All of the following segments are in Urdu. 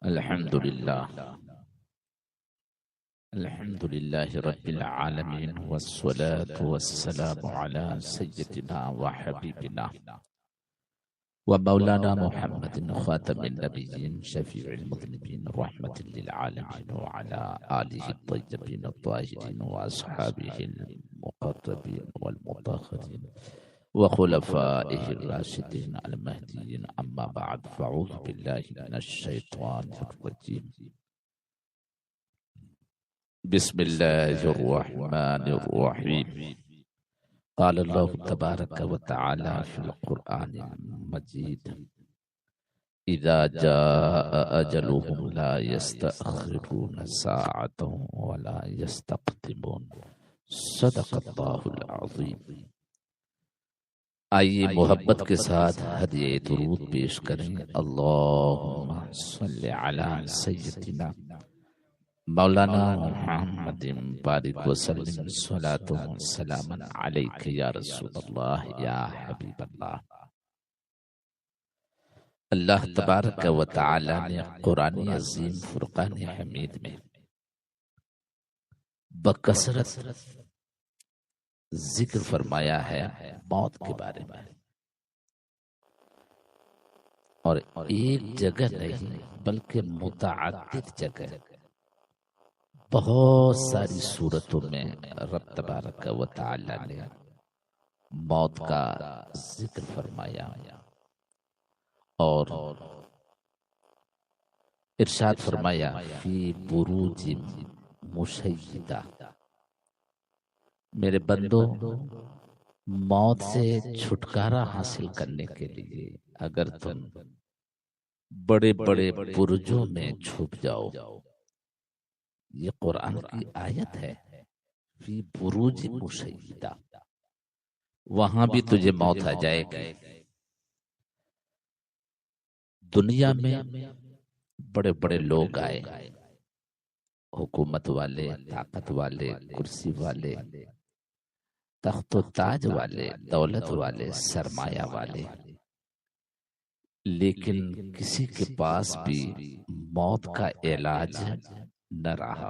الحمد لله رب العالمين، والصلاة والسلام على سيدنا وحبيبنا ومولانا محمد خاتم النبيين شفيع المذنبين رحمة للعالمين، وعلى آله الطيبين الطاهرين وأصحابه المقربين والمطهرين وخلفائه الراشدين المهديين. أما بعد، فأعوذ بالله من الشيطان الرجيم. بسم الله الرحمن الرحيم. قال الله تبارك وتعالى في القرآن المجيد: إذا جاء أجلهم لا يستأخرون ساعة ولا يستقدمون. صدق اللہ العظیم. آئیے محبت کے ساتھ ہدیہ درود پیش کریں. اللہم صلی علی سیدنا مولانا محمد بارک وسلم صلاۃ و سلاما علیک یا رسول اللہ یا حبیب اللہ. اللہ تبارک و تعالی نے قرآن عظیم فرقان حمید میں بکثرت ذکر فرمایا ہے موت کے بارے میں، اور ایک جگہ نہیں بلکہ متعدد جگہ بہت ساری صورتوں میں رب تبارک و تعالی نے موت کا ذکر فرمایا اور ارشاد فرمایا فی بروج مشیدہ. میرے بندو، موت سے چھٹکارا حاصل کرنے کے لیے اگر تم بڑے بڑے برجوں میں چھپ جاؤ، یہ قرآن کی آیت ہے، فی بروج مشیدہ، وہاں بھی تجھے موت آ جائے گی. دنیا میں بڑے بڑے لوگ آئے، حکومت والے، طاقت والے، کرسی والے، تخت و تاج والے، دولت والے، سرمایہ والے، لیکن کسی کے پاس بھی موت کا علاج نہ رہا.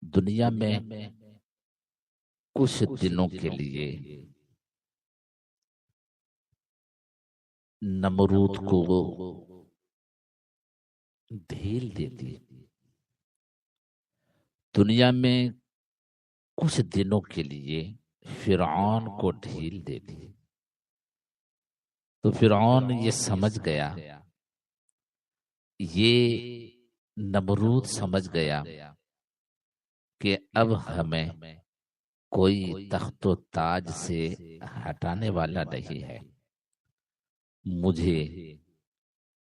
دنیا میں کچھ دنوں کے لیے نمرود کو ڈھیل دیتی، دنیا میں کچھ دنوں کے لیے فرعون کو ڈھیل دیتی. تو فرعون یہ سمجھ گیا، یہ نمرود سمجھ گیا کہ اب ہمیں کوئی تخت و تاج سے ہٹانے والا نہیں ہے، مجھے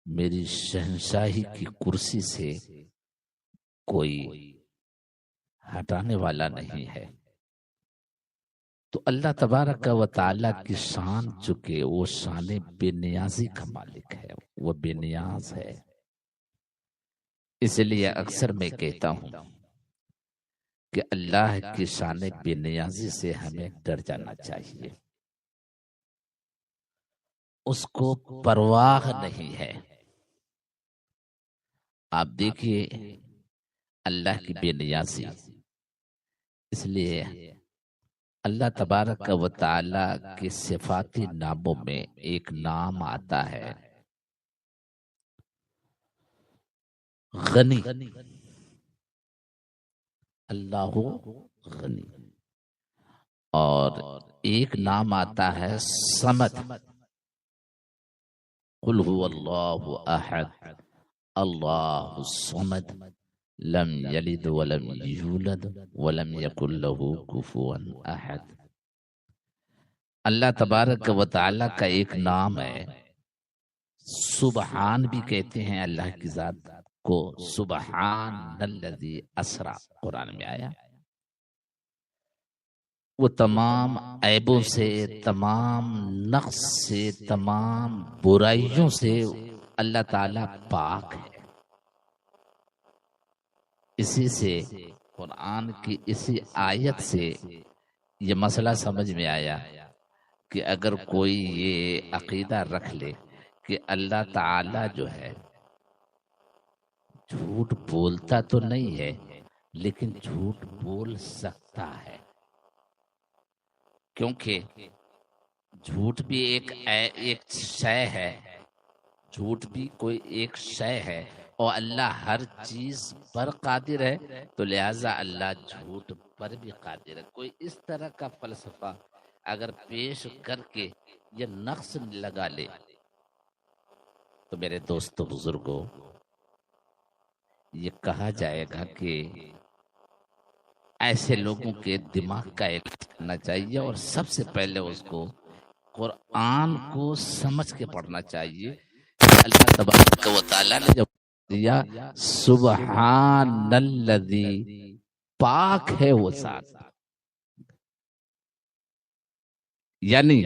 میری شہنشاہی کی کرسی سے کوئی ہٹانے والا نہیں ہے. تو اللہ تبارک و تعالی کی شان چکے وہ شان بے نیازی کا مالک ہے، وہ بے نیاز ہے. اس لیے اکثر میں کہتا ہوں کہ اللہ کی شان بے نیازی سے ہمیں ڈر جانا چاہیے. اس کو پرواہ نہیں ہے. آپ دیکھیے اللہ کی بے نیازی. اس لیے اللہ تبارک و تعالی کے صفاتی ناموں میں ایک نام آتا ہے غنی. اللہ غنی. اور ایک نام آتا ہے صمد. قل هو اللہ احد اللہ الصمد لم یلد ولم یولد ولم یکن له کفوا احد. اللہ تبارک و تعالی کا ایک نام ہے سبحان بھی کہتے ہیں اللہ کی ذات کو. سبحان الذی اسری قرآن میں آیا. وہ تمام عیبوں سے، تمام نقص سے، تمام برائیوں سے اللہ تعالی پاک ہے. اسی سے قرآن کی اسی آیت سے یہ مسئلہ سمجھ میں آیا کہ اگر کوئی یہ عقیدہ رکھ لے کہ اللہ تعالی جو ہے جھوٹ بولتا تو نہیں ہے لیکن جھوٹ بول سکتا ہے، کیونکہ جھوٹ بھی ایک شے ہے، جھوٹ بھی کوئی ایک شے ہے، اور اللہ ہر چیز پر قادر ہے، تو لہٰذا اللہ جھوٹ پر بھی قادر ہے۔ کوئی اس طرح کا فلسفہ اگر پیش کر کے یہ نقص لگا لے تو میرے دوستو بزرگوں، یہ کہا جائے گا کہ ایسے لوگوں کے دماغ کا علاج کرنا چاہیے، اور سب سے پہلے اس کو قرآن کو سمجھ کے پڑھنا چاہیے۔ اللہ تبارک و تعالیٰ نے جب دیا سبحان الذی، پاک ہے وہ ذات، یعنی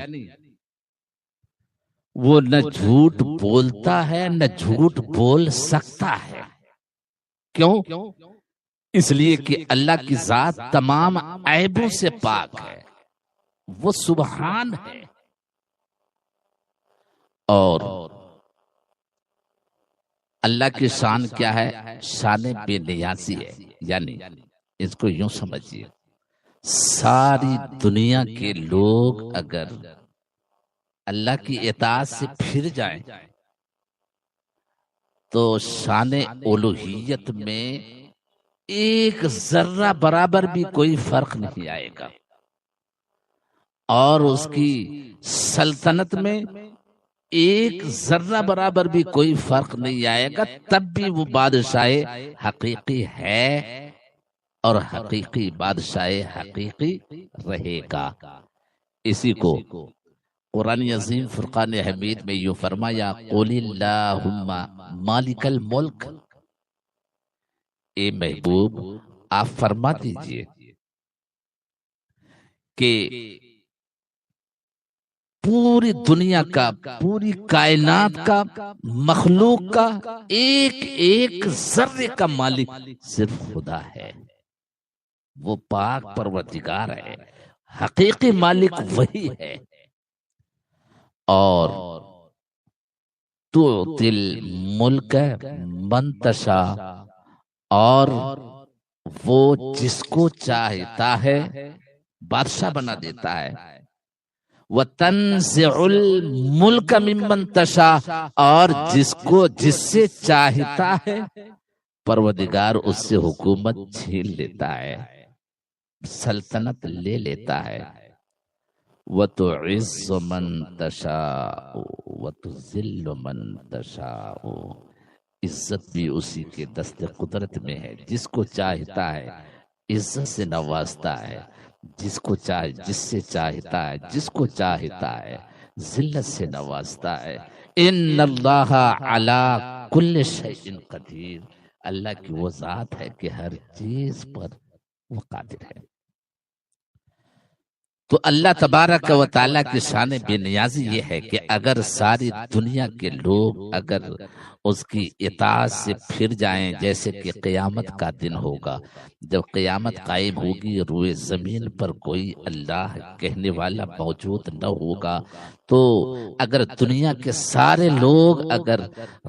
وہ نہ جھوٹ بولتا ہے نہ جھوٹ بول سکتا ہے۔ کیوں؟ اس لیے کہ اللہ کی ذات تمام عیبوں سے پاک ہے، وہ سبحان ہے، اور اللہ کی شان کیا ہے؟ شان بے نیازی ہے، یعنی اس کو یوں سمجھیے، ساری دنیا کے لوگ اگر اللہ کی اطاعت سے پھر جائیں تو شان الوہیت میں ایک ذرہ برابر بھی کوئی فرق نہیں آئے گا، اور اس کی سلطنت میں ایک ذرہ برابر بھی کوئی فرق نہیں آئے گا، تب بھی وہ بادشاہ حقیقی ہے اور حقیقی بادشاہ حقیقی رہے گا۔ اسی کو قرآن عظیم فرقان حمید میں یوں فرمایا، قُلِ اللَّهُمَّ مالک الملک، اے محبوب آپ فرما دیجئے کہ پوری دنیا کا، پوری کائنات کا، مخلوق کا ایک ایک ذرے کا مالک صرف خدا ہے، وہ پاک پروردگار ہے، حقیقی مالک وہی ہے۔ اور تُعْطِي الْمُلْکَ مَن تَشَاءُ، اور وہ جس کو چاہتا ہے بادشاہ بنا دیتا ہے، وَتَنزِعُ الْمُلْکَ مِمَّن تَشَاءُ، اور جس سے چاہتا ہے پروردگار اس سے حکومت چھین لیتا ہے، سلطنت لے لیتا ہے۔ وَتُعِزُّ مَن تَشَاءُ وَتُذِلُّ مَن تَشَاءُ، عزت بھی اسی کے دست قدرت میں ہے، جس کو چاہتا ہے عزت سے نوازتا ہے، جس سے چاہتا ہے، جس کو چاہتا ہے ذلت سے نوازتا ہے۔ ان اللہ علی کل شیء قدیر، اللہ کی وہ ذات ہے کہ ہر چیز پر وہ قادر ہے۔ تو اللہ تبارک و تعالیٰ کی شان بے نیازی یہ ہے کہ اگر ساری دنیا کے لوگ اگر اس کی اطاعت سے پھر جائیں، جیسے کہ قیامت کا دن ہوگا، جب قیامت قائم ہوگی، روئے زمین پر کوئی اللہ کہنے والا موجود نہ ہوگا، تو اگر دنیا کے سارے لوگ اگر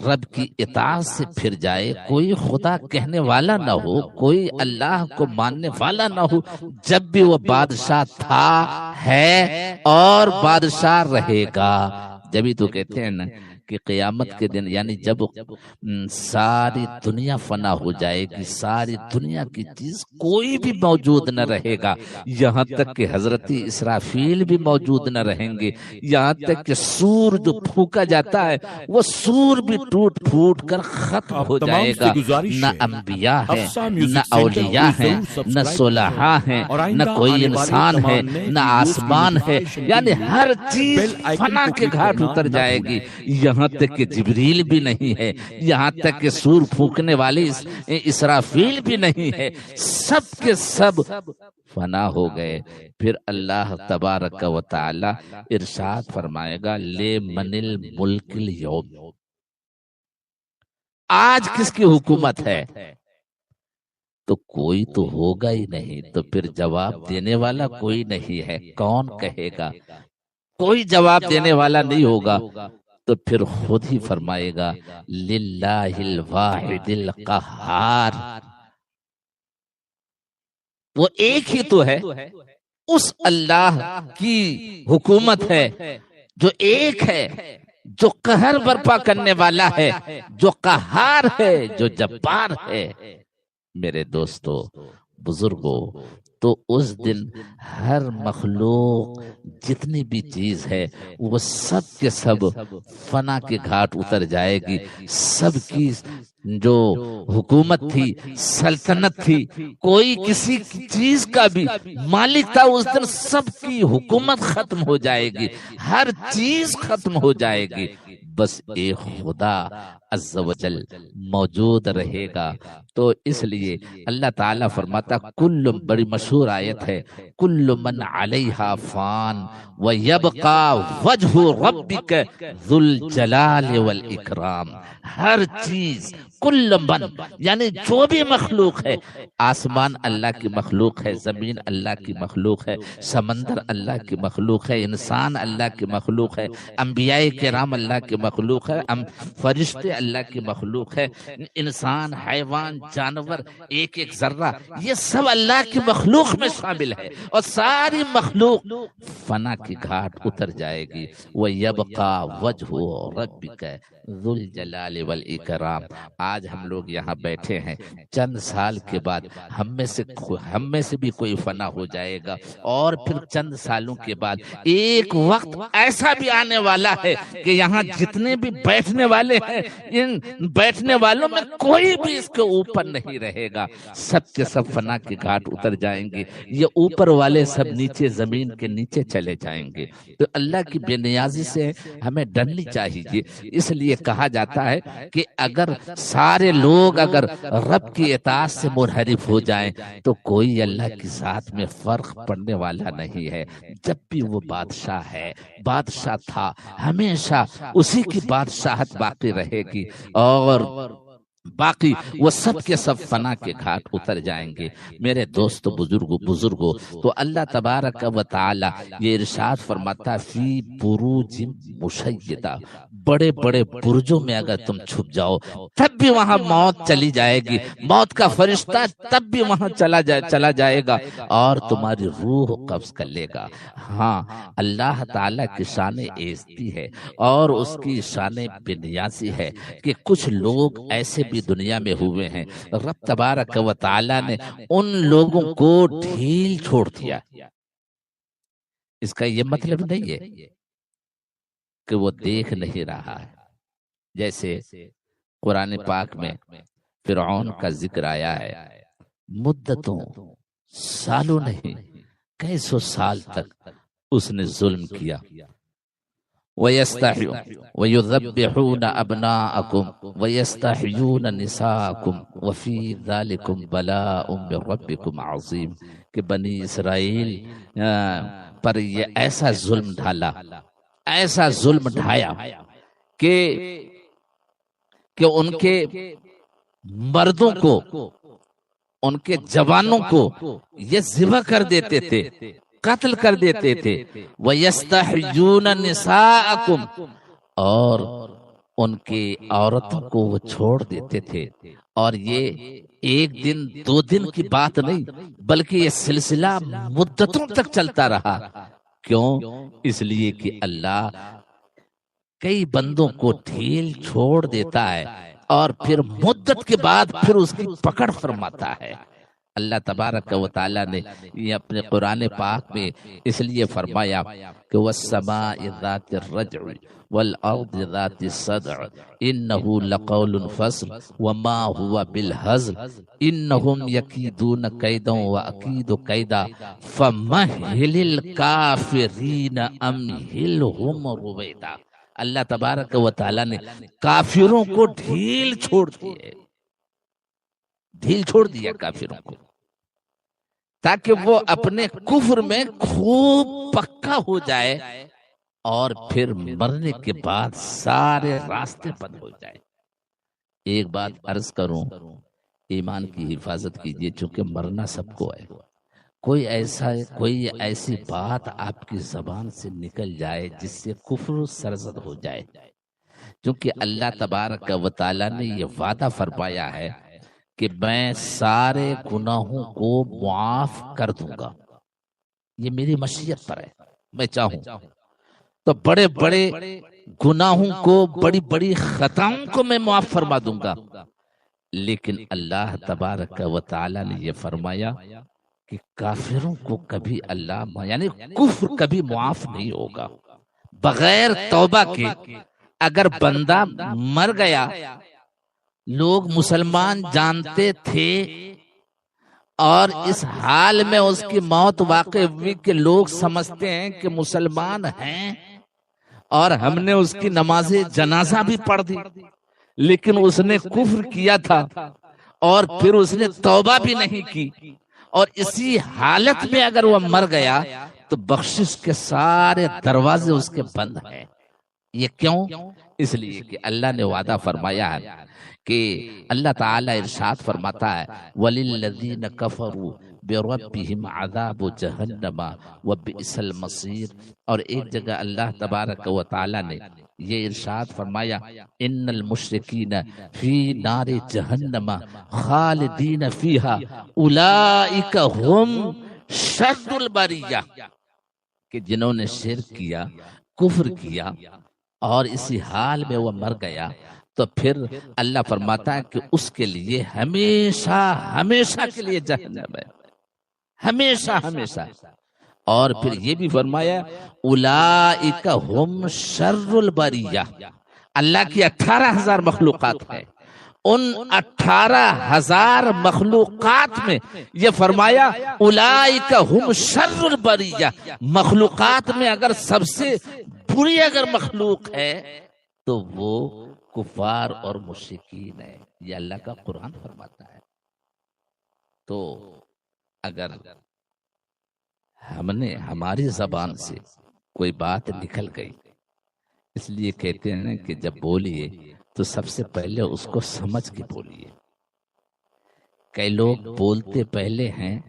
رب کی اطاعت سے پھر جائے، کوئی خدا کہنے والا نہ ہو، کوئی اللہ کو ماننے والا نہ ہو، جب بھی وہ بادشاہ تھا، ہے اور بادشاہ رہے گا۔ جبھی تو کہتے ہیں نا کہ قیامت کے دن، یعنی جب ساری دنیا فنا ہو جائے گی، ساری دنیا کی چیز کوئی بھی موجود نہ رہے گا، یہاں تک کہ حضرت اسرافیل بھی موجود نہ رہیں گے، یہاں تک کہ سور جو پھونکا جاتا ہے وہ سور بھی ٹوٹ پھوٹ کر ختم ہو جائے گا۔ نہ انبیاء ہیں، نہ اولیاء ہیں، نہ صلحاء ہیں، نہ کوئی انسان ہے، نہ آسمان ہے، یعنی ہر چیز فنا کے گھاٹ اتر جائے گی، یہاں تک کہ جبریل بھی نہیں ہے، یہاں تک کہ سور پھونکنے والے اسرافیل بھی نہیں ہے، سب کے سب فنا ہو گئے۔ پھر اللہ تبارک و تعالی ارشاد فرمائے گا، لے من الملک اليوم، آج کس کی حکومت ہے؟ تو کوئی تو ہوگا ہی نہیں، تو پھر جواب دینے والا کوئی نہیں ہے، کون کہے گا؟ کوئی جواب دینے والا نہیں ہوگا۔ تو پھر خود ہی فرمائے گا للہ الواحد القہار، وہ ایک ہی تو ہے، اس اللہ کی حکومت ہے جو ایک ہے، جو قہر برپا کرنے والا ہے، جو قہار ہے، جو جبار ہے۔ میرے دوستو، بزرگوں، تو اس دن ہر مخلوق جتنی بھی چیز ہے وہ سب کے سب فنا کے گھاٹ اتر جائے گی۔ سب کی جو حکومت تھی، سلطنت تھی، کوئی کسی چیز کا بھی مالک تھا، اس دن سب کی حکومت ختم ہو جائے گی، ہر چیز ختم ہو جائے گی، بس ایک خدا عز و جل موجود رہے گا۔ تو اس لیے اللہ تعالیٰ فرماتا، کل، بڑی مشہور آیت ہے، کل من علیہا فان ویبقى وجہ ربک ذو الجلال والاکرام، ہر چیز، کل من یعنی جو بھی مخلوق ہے، آسمان اللہ کی مخلوق ہے، زمین اللہ کی مخلوق ہے، سمندر اللہ کی مخلوق ہے، انسان اللہ کی مخلوق ہے، انبیاء کرام اللہ کی مخلوق ہے، فرشتے اللہ کی مخلوق ہے، انسان، حیوان، جانور، ایک ایک ذرہ، یہ سب اللہ کی مخلوق میں شامل ہے، اور ساری مخلوق فنا کی گھاٹ اتر جائے گی۔ وَيَبْقَى وَجْهُ رَبِّكَ ذُو الْجَلَالِ وَالْإِكْرَامِ۔ آج ہم لوگ یہاں بیٹھے ہیں، چند سال کے بعد ہم میں سے بھی کوئی فنا ہو جائے گا، اور پھر چند سالوں کے بعد ایک وقت ایسا بھی آنے والا ہے کہ یہاں جتنے بھی بیٹھنے والے ہیں، ان بیٹھنے والوں میں کوئی بھی اس کے اوپر نہیں رہے گا، سب کے سب فنا کے گھاٹ اتر جائیں گے، یہ اوپر والے سب نیچے زمین کے نیچے چلے جائیں گے۔ تو اللہ کی بے نیازی سے ہمیں ڈرنی چاہیے۔ اس لیے کہا جاتا ہے کہ اگر سارے لوگ اگر رب کی اطاعت سے منحرف ہو جائیں تو کوئی اللہ کی ذات میں فرق پڑنے والا نہیں ہے۔ جب بھی وہ بادشاہ ہے، بادشاہ تھا، ہمیشہ اسی کی بادشاہت باقی رہے گی، اور باقی وہ سب کے سب فنا کے گھاٹ اتر جائیں گے۔ میرے دوست بزرگوں، تو اللہ تبارک و تعالی یہ ارشاد فرماتا، فی بروج مشیدہ، بڑے بڑے برجوں میں اگر تم چھپ جاؤ تب بھی وہاں موت چلی جائے گی، موت کا فرشتہ تب بھی وہاں چلا جائے گا اور تمہاری روح قبض کر لے گا۔ ہاں، اللہ تعالیٰ کی شان ایزتی ہے اور اس کی شان بے نیازی ہے کہ کچھ لوگ ایسے بھی دنیا میں ہوئے ہیں، رب تبارک و تعالیٰ نے ان لوگوں کو ڈھیل چھوڑ دیا۔ اس کا یہ مطلب نہیں ہے کہ وہ دیکھ نہیں رہا ہے، جیسے قرآن پاک میں فرعون کا ذکر آیا ہے، مدتوں، سالوں نہیں، کئی سو سال تک اس نے ظلم کیا۔ وَيُذَبِّحُونَ أَبْنَاءَكُمْ وَيَسْتَحْيُونَ نِسَاءَكُمْ وَفِي ذَلِكُمْ بَلَاءٌ مِّن رَبِّكُمْ عَظِيمٌ، کہ بنی اسرائیل پر یہ ایسا ظلم ڈھالا، ایسا ظلم ڈھایا کہ ان کے مردوں کو، ان کے جوانوں کو یہ ذبح کر دیتے تھے، قتل کر دیتے تھے۔ وَيَسْتَحْيُونَ نِسَاءَكُمْ، اور ان کی عورتوں کو وہ چھوڑ دیتے تھے، اور یہ ایک دن دو دن کی بات نہیں بلکہ یہ سلسلہ مدتوں تک چلتا رہا۔ کیوں؟ اس لیے کہ اللہ کئی بندوں کو ڈھیل چھوڑ دیتا ہے اور پھر مدت کے بعد پھر اس کی پکڑ فرماتا ہے۔ اللہ تبارک و تعالیٰ نے یہ اپنے قرآن پاک میں اس لیے فرمایا کہ وَالسَّمَاءِ ذَاتِ الرَّجْعِ وَالْأَرْضِ ذَاتِ الصَّدْعِ إِنَّهُ لَقَوْلٌ فَصْلٌ وَمَا هُوَ بِالْهَزْلِ إِنَّهُمْ يَكِيدُونَ كَيْدًا وَأَكِيدُ كَيْدًا فَمَهِّلِ الْكَافِرِينَ أَمْهِلْهُمْ رُوَيْدًا۔ اللہ تبارک و تعالیٰ نے کافروں کو ڈھیل چھوڑ دیے، ڈھیل چھوڑ دیا کافروں کو، تاکہ وہ اپنے کفر میں خوب پکا ہو جائے اور پھر مرنے کے بعد سارے راستے بند ہو جائے۔ ایک بات عرض کروں، ایمان کی حفاظت کیجئے، چونکہ مرنا سب کو ہے۔ کوئی ایسی بات آپ کی زبان سے نکل جائے جس سے کفر سرزد ہو جائے، کیونکہ اللہ تبارک و تعالیٰ نے یہ وعدہ فرمایا ہے کہ میں سارے گناہوں کو معاف کر دوں گا، یہ میری مشیت پر ہے، میں چاہوں تو بڑے بڑے گناہوں کو، بڑی بڑی خطاؤں کو میں معاف فرما دوں گا، لیکن اللہ تبارک و تعالیٰ نے یہ فرمایا کہ کافروں کو کبھی اللہ یعنی کفر کبھی معاف نہیں ہوگا بغیر توبہ کے۔ اگر بندہ مر گیا، لوگ مسلمان جانتے تھے اور اس حال میں اس کی موت واقع ہوئی کہ لوگ سمجھتے ہیں کہ مسلمان ہیں اور ہم نے اس کی نماز جنازہ بھی پڑھ دی، لیکن اس نے کفر کیا تھا اور پھر اس نے توبہ بھی نہیں کی، اور اسی حالت میں اگر وہ مر گیا تو بخشش کے سارے دروازے اس کے بند ہیں۔ یہ کیوں؟ اس لیے کہ اللہ نے وعدہ فرمایا ہے کہ اللہ تعالی ارشاد فرماتا ہے وَلِلَّذِينَ كَفَرُوا بِرَبِّهِمْ عَذَابُ جَهَنَّمَ وَبِئْسَ الْمَصِيرُ۔ اور ایک جگہ اللہ تبارک و تعالی نے یہ ارشاد فرمایا ان المشرکین فی نار جہنم خالدین فیہا اولئک ہم شر البریہ، کہ جنہوں نے شرک کیا، کفر کیا اور اسی حال میں وہ مر گیا تو پھر اللہ فرماتا ہے کہ اس کے لیے ہمیشہ ہمیشہ کے لیے جہنم ہے، ہمیشہ ہمیشہ۔ اور پھر یہ بھی فرمایا اولئک ہم شر البریہ، اللہ کی 18,000 مخلوقات ہیں، ان 18,000 مخلوقات میں یہ فرمایا اولئک ہم شر البریہ، مخلوقات میں اگر سب سے بری اگر مخلوق ہے تو وہ کفار اور مشرکین ہے، یہ اللہ کا قرآن فرماتا ہے۔ تو اگر ہم نے ہماری زبان سے کوئی بات نکل گئی، اس لیے کہتے ہیں کہ جب بولیے تو سب سے پہلے اس کو سمجھ کے بولیے۔ کئی لوگ بولتے پہلے ہیں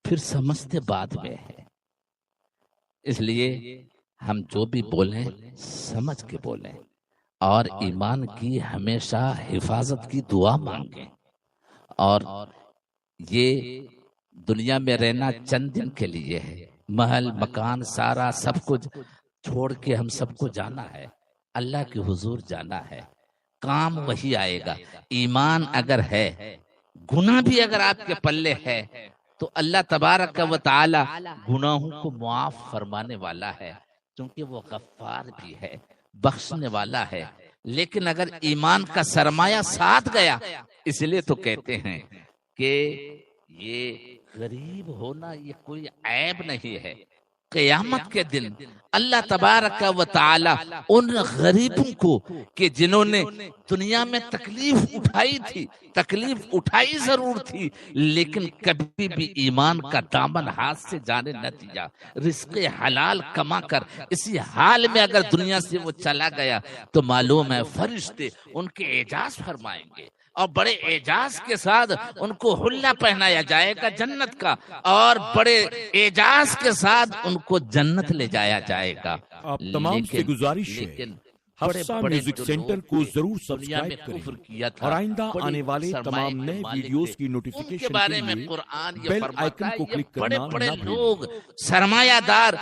پھر سمجھتے بعد میں ہے، اس لیے ہم جو بھی بولیں سمجھ کے بولیں اور ایمان کی ہمیشہ حفاظت کی دعا مانگیں۔ اور یہ دنیا میں رہنا چند دن کے لیے ہے، محل مکان سارا سب کچھ چھوڑ کے ہم سب کو جانا ہے، اللہ کے حضور جانا ہے، کام وہی آئے گا۔ ایمان اگر ہے، گناہ بھی اگر آپ کے پلے ہے تو اللہ تبارک و تعالی گناہوں کو معاف فرمانے والا ہے، کیونکہ وہ غفار بھی ہے، بخشنے والا ہے۔ لیکن اگر ایمان کا سرمایہ ساتھ گیا، اس لیے تو کہتے ہیں کہ یہ غریب ہونا یہ کوئی عیب نہیں ہے۔ قیامت کے دن اللہ تبارک و تعالی ان غریبوں کو کہ جنہوں نے دنیا میں تکلیف اٹھائی تھی، تکلیف اٹھائی ضرور تھی لیکن کبھی بھی ایمان کا دامن ہاتھ سے جانے نہ دیا، رزق حلال کما کر اسی حال میں اگر دنیا سے وہ چلا گیا تو معلوم ہے فرشتے ان کے اعزاز فرمائیں گے اور بڑے اعجاز کے ساتھ ان کو حلہ پہنایا جائے گا جنت کا، اور بڑے اعجاز کے ساتھ ان کو جنت لے جایا جائے گا۔ آپ تمام سے گزارش ہے حفصہ میوزک سینٹر کو ضرور سبسکرائب کریں اور آئندہ آنے والے تمام نئے ویڈیوز کی نوٹیفیکیشن کے لیے بیل آئیکن کو کلک کرنا نہ بڑے بھولیں۔ لوگ سرمایہ دار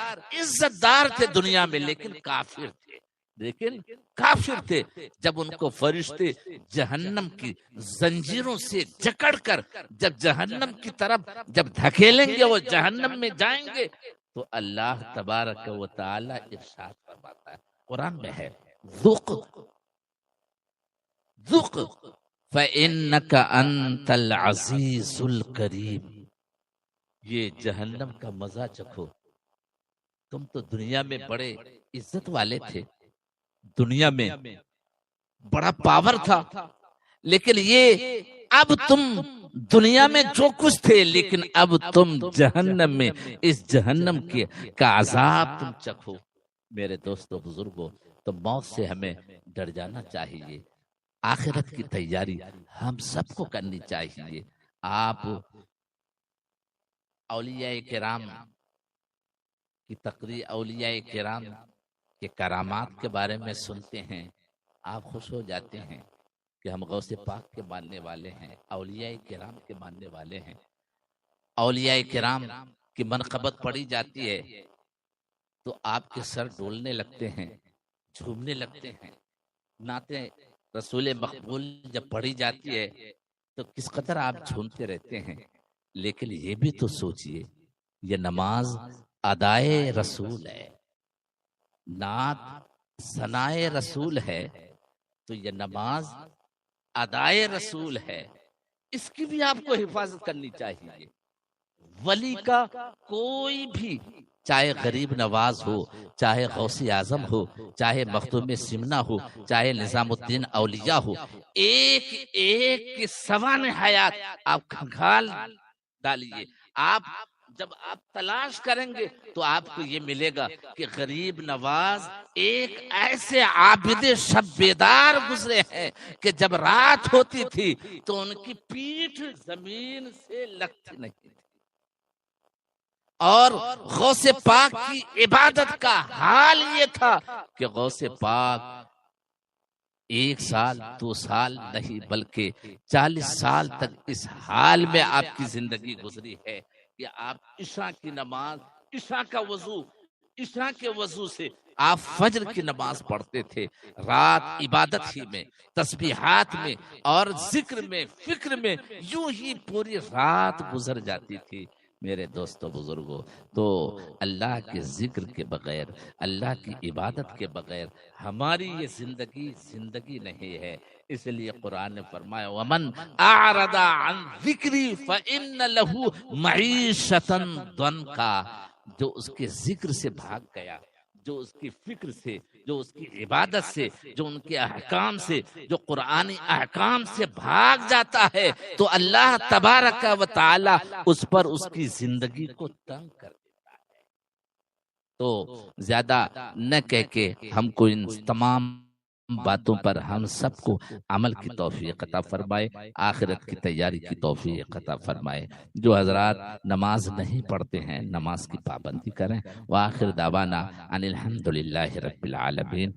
عزت دار تھے دنیا میں لیکن کافر تھے، لیکن کافر تھے۔ جب ان کو فرشتے جہنم کی زنجیروں سے جکڑ کر جب جہنم کی طرف جب دھکیلیں گے، وہ جہنم میں جائیں گے تو اللہ تبارک و تعالی ارشاد فرماتا ہے، قرآن میں ہے ذُقْ ذُقْ فَإِنَّكَ أَنْتَ الْعَزِيزُ الْكَرِيمُ، یہ جہنم کا مزہ چکھو، تم تو دنیا میں بڑے عزت والے تھے، دنیا میں بڑا پاور تھا، لیکن یہ اب تم دنیا میں جو کچھ تھے لیکن اب تم جہنم میں اس جہنم کا عذاب تم چکھو۔ میرے دوستو بزرگوں، تو موت سے ہمیں ڈر جانا چاہیے، آخرت کی تیاری ہم سب کو کرنی چاہیے۔ آپ اولیاء کرام کی تقریر، اولیاء کرام کے کرامات کے بارے میں سنتے ہیں آپ خوش ہو جاتے ہیں کہ ہم غوث پاک کے ماننے والے ہیں، اولیاء کرام کے ماننے والے ہیں۔ اولیاء کرام کی منقبت پڑھی جاتی ہے تو آپ کے سر ڈولنے لگتے ہیں، جھومنے لگتے ہیں۔ نعت رسول مقبول جب پڑھی جاتی ہے تو کس قدر آپ جھومتے رہتے ہیں۔ لیکن یہ بھی تو سوچئے، یہ نماز ادائے رسول ہے، نعت ثنائے رسول ہے، تو یہ نماز ادائے رسول ہے، اس کی بھی آپ کو حفاظت کرنی چاہیے۔ ولی کا کوئی بھی، چاہے غریب نواز ہو، چاہے غوث اعظم ہو، چاہے مخدوم سمنہ ہو، چاہے نظام الدین اولیاء ہو، ایک ایک کی سوانح حیات آپ کھنگال ڈالیے۔ آپ جب آپ تلاش کریں گے تو آپ کو یہ ملے گا کہ غریب نواز ایک ایسے عابد شب بیدار گزرے ہیں کہ جب رات ہوتی تھی تو ان کی پیٹھ زمین سے لگتی نہیں تھی، اور غوث پاک کی عبادت کا حال یہ تھا کہ غوث پاک 1 سال 2 سال نہیں بلکہ 40 سال تک اس حال میں آپ کی زندگی گزری ہے کہ آپ عشاء کی نماز، عشاء کا وضو، عشاء کے وضو سے آپ فجر کی نماز پڑھتے تھے، رات عبادت ہی میں، تسبیحات میں اور ذکر میں، فکر میں، یوں ہی پوری رات گزر جاتی تھی۔ میرے دوستو بزرگوں، تو اللہ کے ذکر کے بغیر، اللہ کی عبادت کے بغیر ہماری یہ زندگی نہیں ہے۔ اس لیے قرآن نے فرمایا وَمَنْ أَعْرَضَ عَنْ ذِكْرِي فَإِنَّ لَهُ مَعِيشَةً ضَنْكَ، جو اس کے ذکر سے بھاگ گیا، جو اس کی فکر سے، جو اس کی عبادت سے، جو ان کے احکام سے، جو قرآنی احکام سے بھاگ جاتا ہے تو اللہ تبارک و تعالی اس پر اس کی زندگی کو تنگ کر دیتا ہے۔ تو زیادہ نہ کہہ کے ہم کو ان تمام باتوں پر ہم سب کو عمل کی توفیق عطا فرمائے، آخرت کی تیاری کی توفیق عطا فرمائے۔ جو حضرات نماز نہیں پڑھتے ہیں نماز کی پابندی کریں۔ وآخر دعوانا ان الحمدللہ رب العالمین۔